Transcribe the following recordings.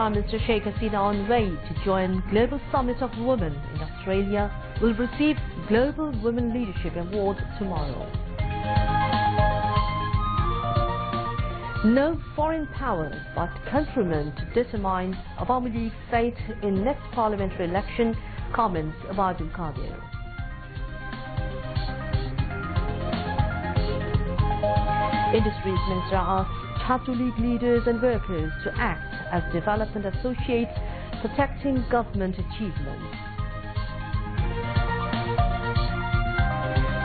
Prime Minister Sheikh Hasina, on way to join Global Summit of Women in Australia, will receive Global Women Leadership Award tomorrow. No foreign powers but countrymen to determine Awami League's fate in next parliamentary election, comments Abadul Qadir. Industries Minister asks Chhatru League leaders and workers to act as development associates protecting government achievements.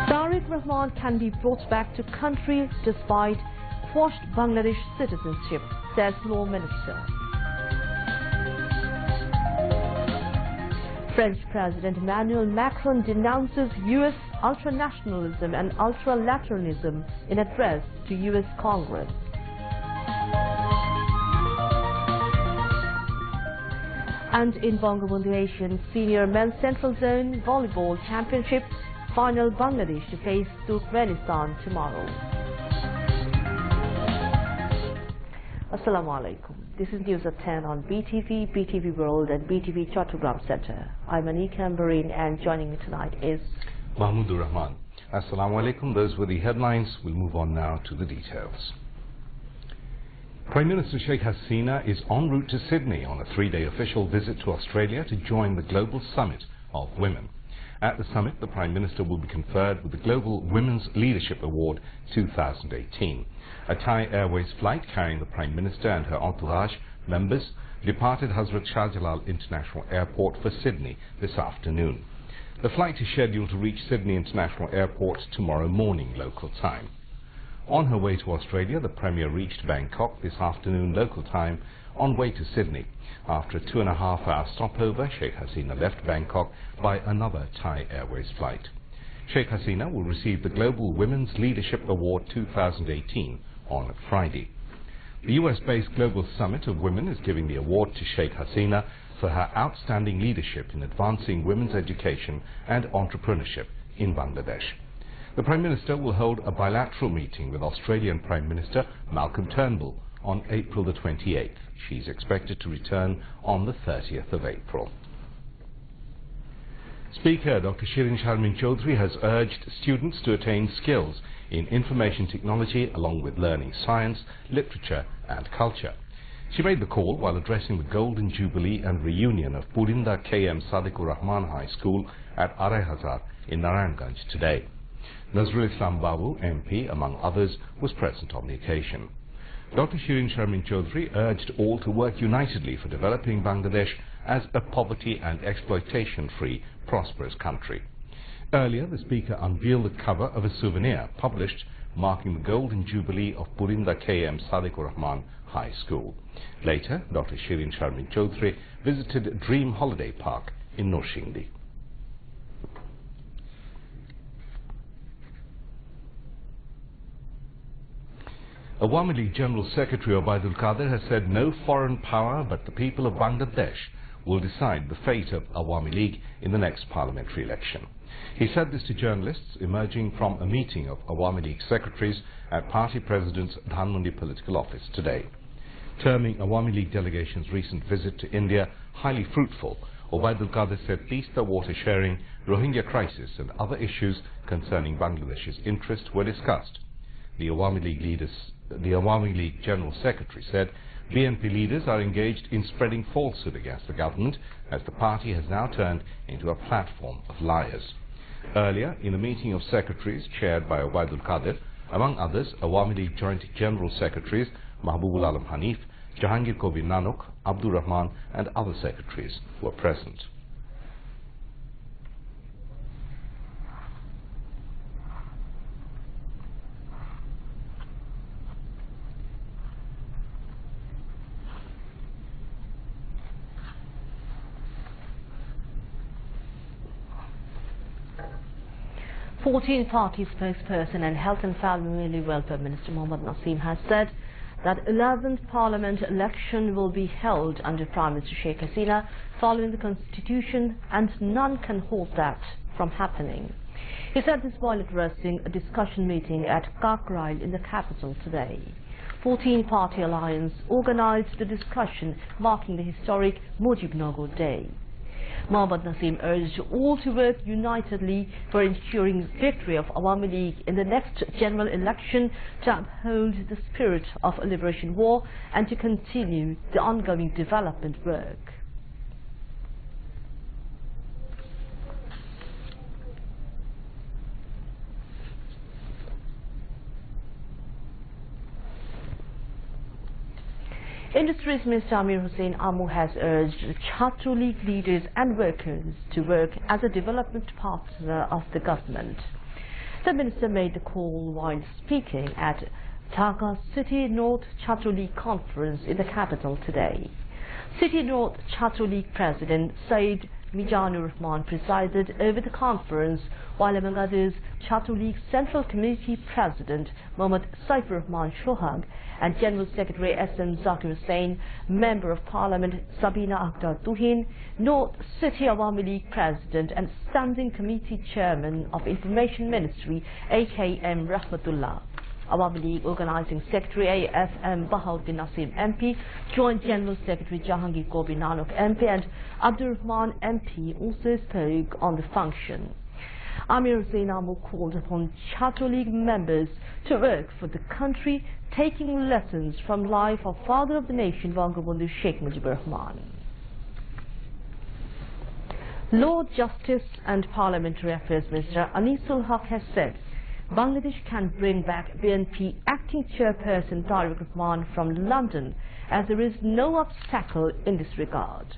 Tariq Rahman can be brought back to country despite quashed Bangladesh citizenship, says Law Minister. French President Emmanuel Macron denounces U.S. ultranationalism and ultralateralism in address to U.S. Congress. And in Bangabandhu Asian Senior Men's Central Zone Volleyball Championship final, Bangladesh to face Turkmenistan tomorrow. Assalamu alaikum. This is News at 10 on BTV, BTV World and BTV Chattogram Center. I'm Anika Ambareen and joining me tonight is Mahmoudur Rahman. Assalamu alaikum. Those were the headlines. We'll move on now to the details. Prime Minister Sheikh Hasina is en route to Sydney on a 3-day official visit to Australia to join the Global Summit of Women. At the summit, the Prime Minister will be conferred with the Global Women's Leadership Award 2018. A Thai Airways flight carrying the Prime Minister and her entourage members departed Hazrat Shah Jalal International Airport for Sydney this afternoon. The flight is scheduled to reach Sydney International Airport tomorrow morning local time. On her way to Australia, the Premier reached Bangkok this afternoon local time on way to Sydney. After a 2.5-hour stopover, Sheikh Hasina left Bangkok by another Thai Airways flight. Sheikh Hasina will receive the Global Women's Leadership Award 2018 on Friday. The US-based Global Summit of Women is giving the award to Sheikh Hasina for her outstanding leadership in advancing women's education and entrepreneurship in Bangladesh. The Prime Minister will hold a bilateral meeting with Australian Prime Minister Malcolm Turnbull on April the 28th. She is expected to return on the 30th of April. Speaker Dr. Shirin Sharmin Chaudhry has urged students to attain skills in information technology along with learning science, literature and culture. She made the call while addressing the Golden Jubilee and reunion of Purinda K.M. Sadiqur Rahman High School at Arai Hazar in Narayanganj today. Nazrul Islam Babu, MP, among others, was present on the occasion. Dr. Shirin Sharmin Chaudhry urged all to work unitedly for developing Bangladesh as a poverty and exploitation-free, prosperous country. Earlier, the speaker unveiled the cover of a souvenir published marking the Golden Jubilee of Purinda K.M. Sadiqur Rahman High School. Later, Dr. Shirin Sharmin Chaudhry visited Dream Holiday Park in Norshingdi. Awami League General Secretary Abadul Qadir has said no foreign power but the people of Bangladesh will decide the fate of Awami League in the next parliamentary election. He said this to journalists emerging from a meeting of Awami League secretaries at party president's Dhanmondi political office today. Terming Awami League delegation's recent visit to India highly fruitful, Abadul Qadir said peace, water sharing, Rohingya crisis and other issues concerning Bangladesh's interests were discussed. The Awami League General Secretary said BNP leaders are engaged in spreading falsehood against the government as the party has now turned into a platform of liars. Earlier, in a meeting of secretaries chaired by Abadul Qadir, among others, Awami League Joint General Secretaries Mahbubul Alam Hanif, Jahangir Kobir Nanok, Abdur Rahman and other secretaries were present. Party spokesperson and Health and Family Welfare Minister Mohammad Naseem has said that 11th Parliament election will be held under Prime Minister Sheikh Hasina following the Constitution and none can hold that from happening. He said this while addressing a discussion meeting at Kakrail in the capital today. 14-party alliance organized the discussion marking the historic Mujibnagar Day. Mohammad Naseem urged all to work unitedly for ensuring victory of Awami League in the next general election, to uphold the spirit of a liberation war and to continue the ongoing development work. Industries Minister Amir Hussain Amu has urged Chhatru League leaders and workers to work as a development partner of the government. The minister made the call while speaking at Dhaka City North Chhatru League conference in the capital today. City North Chhatru League President Said Mijanur Rahman presided over the conference, while among others Chhatru League Central Committee President Mohammad Saifur Rahman Shohag and General Secretary S.M. Zakir Hussain, Member of Parliament Sabina Akhtar Tuhin, North City Awami League President and Standing Committee Chairman of Information Ministry A.K.M. Rahmatullah, Awami League Organising Secretary A.F.M. Bahauddin Naseem MP, Joint General Secretary Jahangir Gobi Nanok MP and Abdur Rahman MP also spoke on the function. Amir Hussain Amu called upon Chhatru League members to work for the country, taking lessons from life of Father of the Nation Bangabandhu Sheikh Mujibur Rahman. Law, Justice and Parliamentary Affairs Minister Anisul Haq has said Bangladesh can bring back BNP acting chairperson Tariq Rahman from London, as there is no obstacle in this regard.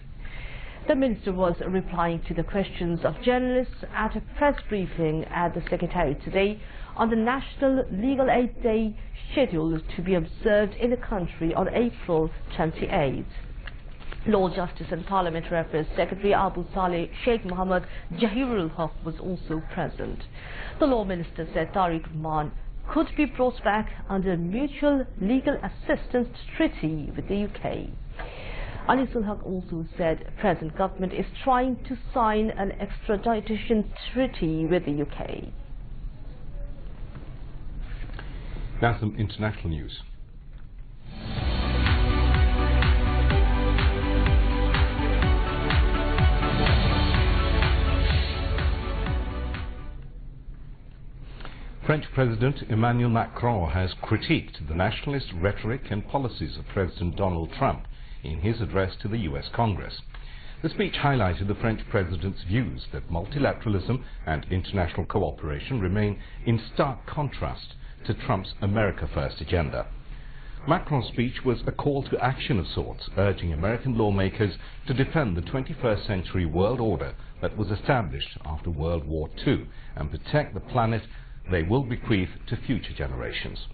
The minister was replying to the questions of journalists at a press briefing at the Secretariat today on the National Legal Aid Day scheduled to be observed in the country on April 28. Law, Justice and Parliamentary Affairs Secretary Abu Saleh Sheikh Mohammed Jahirul Haq was also present. The Law Minister said Tariq Rahman could be brought back under a mutual legal assistance treaty with the UK. Anisul Haq also said present government is trying to sign an extradition treaty with the UK. Now some international news. French President Emmanuel Macron has critiqued the nationalist rhetoric and policies of President Donald Trump in his address to the US Congress. The speech highlighted the French president's views that multilateralism and international cooperation remain in stark contrast to Trump's America First agenda. Macron's speech was a call to action of sorts, urging American lawmakers to defend the 21st century world order that was established after World War II and protect the planet they will bequeath to future generations.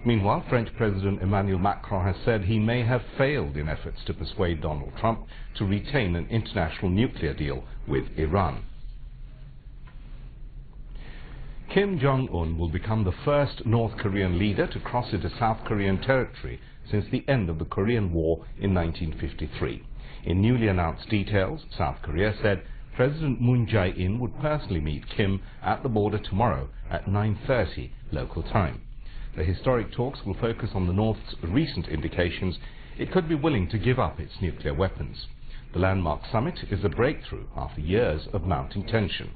Meanwhile, French President Emmanuel Macron has said he may have failed in efforts to persuade Donald Trump to retain an international nuclear deal with Iran. Kim Jong-un will become the first North Korean leader to cross into South Korean territory since the end of the Korean War in 1953. In newly announced details, South Korea said President Moon Jae-in would personally meet Kim at the border tomorrow at 9:30 local time. The historic talks will focus on the North's recent indications it could be willing to give up its nuclear weapons. The landmark summit is a breakthrough after years of mounting tension.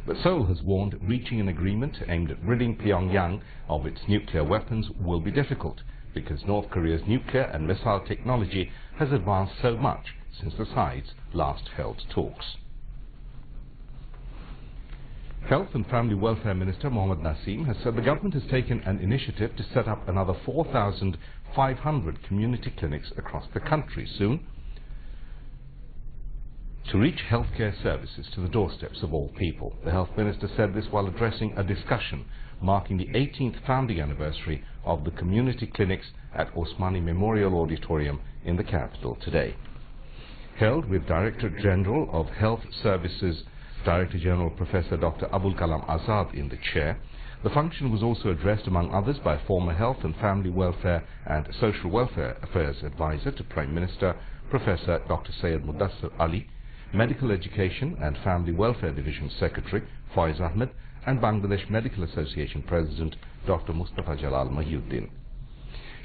But Seoul has warned reaching an agreement aimed at ridding Pyongyang of its nuclear weapons will be difficult, because North Korea's nuclear and missile technology has advanced so much since the sides last held talks. Health and Family Welfare Minister Mohammad Naseem has said the government has taken an initiative to set up another 4,500 community clinics across the country soon to reach healthcare services to the doorsteps of all people. The Health Minister said this while addressing a discussion marking the 18th founding anniversary of the community clinics at Osmani Memorial Auditorium in the capital today. Held with Director General of Health Services Director General Professor Dr. Abul Kalam Azad in the chair, the function was also addressed among others by former Health and Family Welfare and Social Welfare Affairs Advisor to Prime Minister Professor Dr. Syed Mudassir Ali, Medical Education and Family Welfare Division Secretary Faiz Ahmed and Bangladesh Medical Association President Dr. Mustafa Jalal Mahyuddin.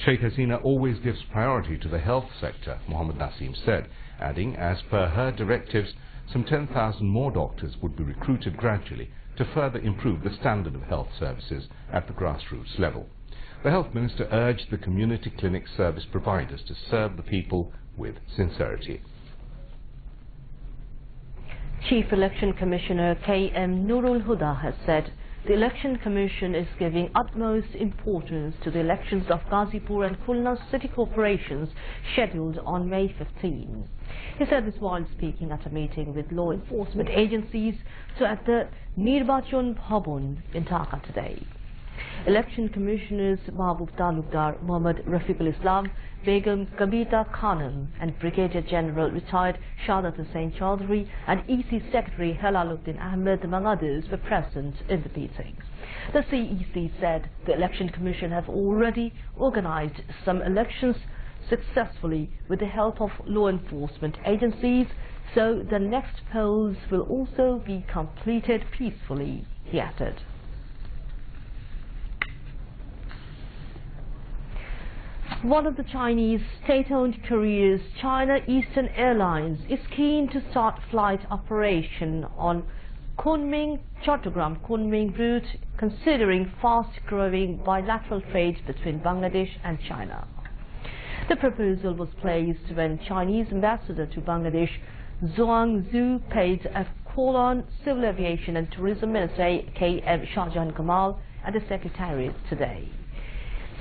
Sheikh Hasina always gives priority to the health sector, Mohammed Naseem said, adding, as per her directives, some 10,000 more doctors would be recruited gradually to further improve the standard of health services at the grassroots level. The Health Minister urged the community clinic service providers to serve the people with sincerity. Chief Election Commissioner K.M. Nurul Huda has said the Election Commission is giving utmost importance to the elections of Ghazipur and Khulna city corporations scheduled on May 15. He said this while speaking at a meeting with law enforcement agencies at the Nirbachon Bhavan in Dhaka today. Election Commissioners Mahbub Talukdar Muhammad Rafiqul Islam, Begum Kabita Khanum and Brigadier General retired Shadat Hussain Chaudhry and EC Secretary Helaluddin Ahmed, among others, were present in the meetings. The CEC said the Election Commission have already organized some elections successfully with the help of law enforcement agencies, so the next polls will also be completed peacefully, he added. One of the Chinese state-owned carriers, China Eastern Airlines, is keen to start flight operation on Kunming-Chattogram-Kunming route, considering fast-growing bilateral trade between Bangladesh and China. The proposal was placed when Chinese ambassador to Bangladesh, Zhuang Zhu, paid a call on Civil Aviation and Tourism Minister K.M. Shahjahan Kamal at the Secretariat today.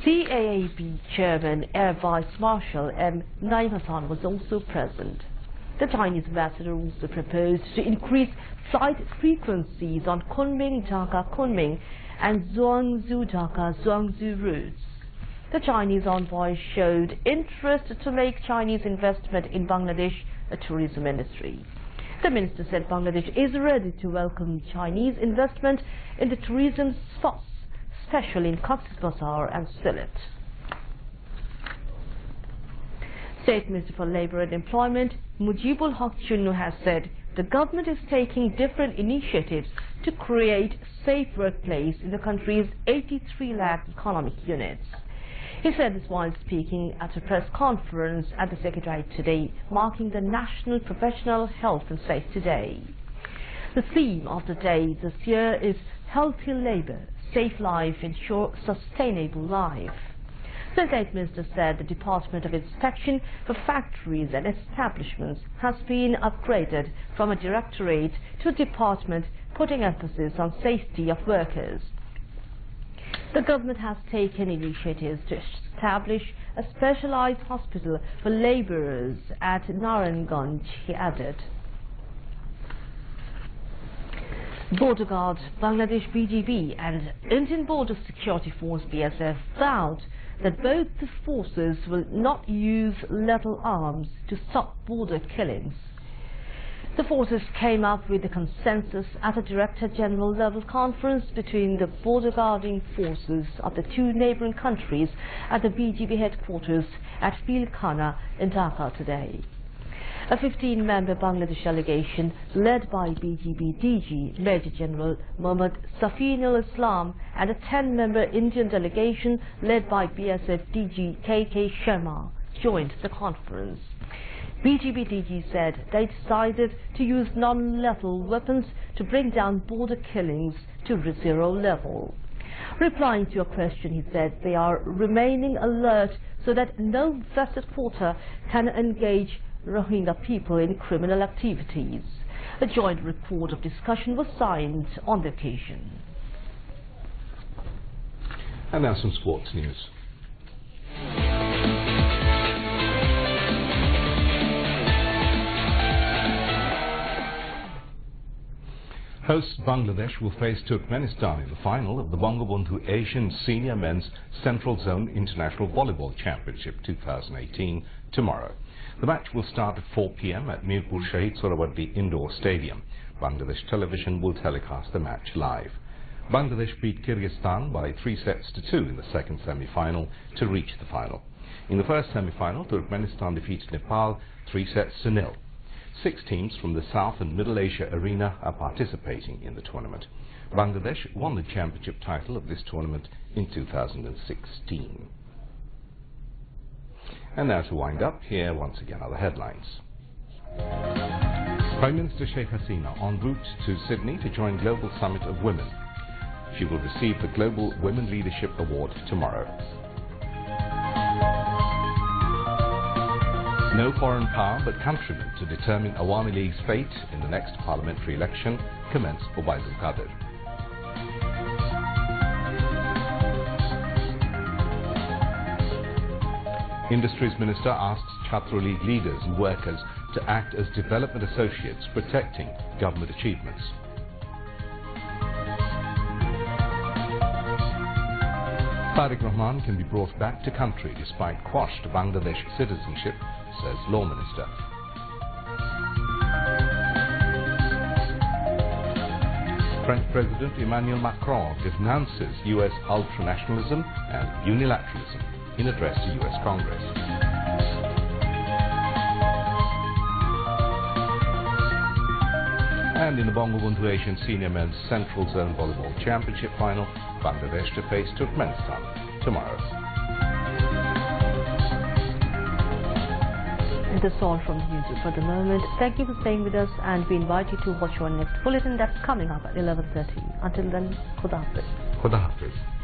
CAAB Chairman Air Vice Marshal M. Naim Hassan was also present. The Chinese ambassador also proposed to increase flight frequencies on Kunming-Dhaka-Kunming and Zhuangzhou-Dhaka-Zhuangzhou routes. The Chinese envoy showed interest to make Chinese investment in Bangladesh a tourism industry. The minister said Bangladesh is ready to welcome Chinese investment in the tourism spots, especially in Cox's Bazar and Sylhet. State Minister for Labour and Employment, Mujibul Haq Chunnu, has said the government is taking different initiatives to create a safe workplace in the country's 83 lakh economic units. He said this while speaking at a press conference at the Secretariat today, marking the National Professional Health and Safety Day. The theme of the day this year is Healthy Labour, Safe Life, Ensure Sustainable Life. The State Minister said the Department of Inspection for Factories and Establishments has been upgraded from a directorate to a department, putting emphasis on safety of workers. The government has taken initiatives to establish a specialized hospital for laborers at Naranganj, he added. Border Guard Bangladesh BTV and Indian Border Security Force BSF vowed that both the forces will not use lethal arms to stop border killings. The forces came up with a consensus at a Director General level conference between the border guarding forces of the two neighbouring countries at the BGB headquarters at Field Khana in Dhaka today. A 15-member Bangladesh delegation led by BGB DG Major General Mohammad Safinul Islam and a 10-member Indian delegation led by BSF DG KK Sharma joined the conference. BGB DG said they decided to use non-lethal weapons to bring down border killings to zero level. Replying to a question, he said they are remaining alert so that no vested quarter can engage Rohingya people in criminal activities. A joint report of discussion was signed on the occasion. And now some sports news. Hosts Bangladesh will face Turkmenistan in the final of the Bangabandhu Asian Senior Men's Central Zone International Volleyball Championship 2018 tomorrow. The match will start at 4 p.m. at Mirpur Shahid Sohrawardi Indoor Stadium. Bangladesh Television will telecast the match live. Bangladesh beat Kyrgyzstan by 3-2 in the second semi-final to reach the final. In the first semi-final, Turkmenistan defeated Nepal 3-0. 6 teams from the South and Middle Asia arena are participating in the tournament. Bangladesh won the championship title of this tournament in 2016. And now to wind up, here once again are the headlines. Prime Minister Sheikh Hasina en route to Sydney to join Global Summit of Women. She will receive the Global Women Leadership Award tomorrow. No foreign power but countrymen to determine Awami League's fate in the next parliamentary election, commenced Ubaidul Qadir. Industries Minister asks Chhatra League leaders and workers to act as development associates protecting government achievements. Tariq Rahman can be brought back to country despite quashed Bangladesh citizenship, says Law Minister. French President Emmanuel Macron denounces US ultranationalism and unilateralism in address to US Congress. And in the Bangabandhu Asian Senior Men's Central Zone Volleyball Championship Final, Bangladesh to face Turkmenistan tomorrow. And that's all from the news for the moment. Thank you for staying with us, and we invite you to watch our next bulletin that's coming up at 11:30. Until then, Khuda Hafiz. Khuda Hafiz.